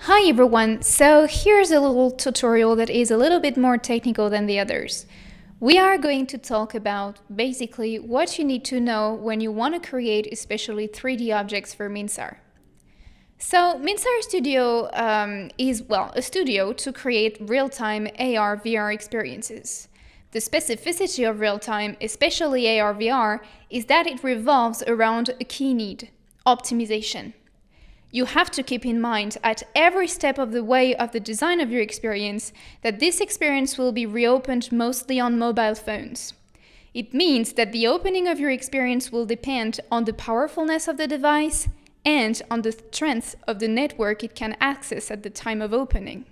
Hi everyone, so here's a little tutorial that is a little bit more technical than the others. We are going to talk about basically what you need to know when you want to create especially 3D objects for Minsar. So Minsar Studio is, well, a studio to create real-time AR VR experiences. The specificity of real-time, especially AR VR, is that it revolves around a key need: optimization. You have to keep in mind at every step of the way of the design of your experience that this experience will be reopened mostly on mobile phones. It means that the opening of your experience will depend on the powerfulness of the device and on the strength of the network it can access at the time of opening.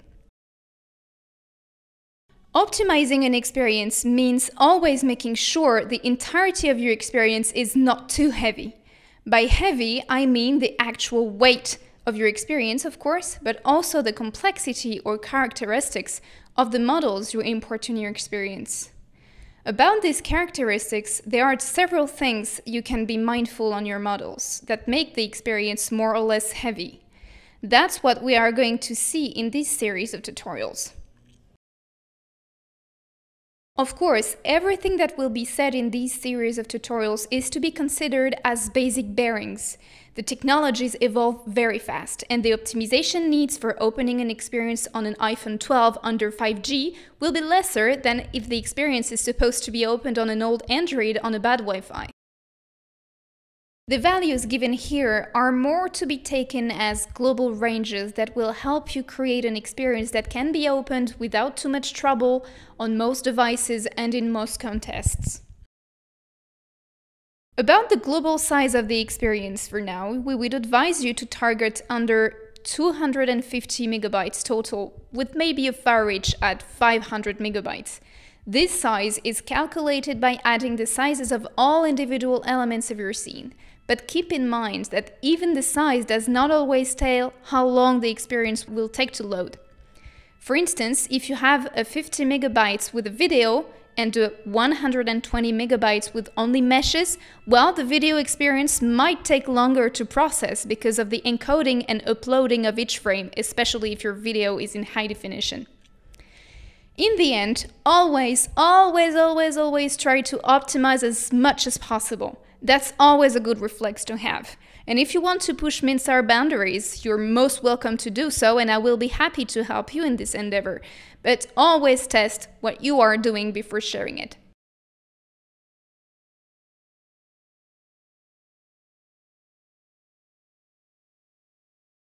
Optimizing an experience means always making sure the entirety of your experience is not too heavy. By heavy, I mean the actual weight of your experience, of course, but also the complexity or characteristics of the models you import in your experience. About these characteristics, there are several things you can be mindful on your models that make the experience more or less heavy. That's what we are going to see in this series of tutorials. Of course, everything that will be said in these series of tutorials is to be considered as basic bearings. The technologies evolve very fast, and the optimization needs for opening an experience on an iPhone 12 under 5G will be lesser than if the experience is supposed to be opened on an old Android on a bad Wi-Fi. The values given here are more to be taken as global ranges that will help you create an experience that can be opened without too much trouble on most devices and in most contexts. About the global size of the experience for now, we would advise you to target under 250 megabytes total, with maybe a far reach at 500 megabytes. This size is calculated by adding the sizes of all individual elements of your scene. But keep in mind that even the size does not always tell how long the experience will take to load. For instance, if you have a 50 megabytes with a video and a 120 megabytes with only meshes, well, the video experience might take longer to process because of the encoding and uploading of each frame, especially if your video is in high definition. In the end, always try to optimize as much as possible. That's always a good reflex to have. And if you want to push Minsar boundaries, you're most welcome to do so, and I will be happy to help you in this endeavor. But always test what you are doing before sharing it.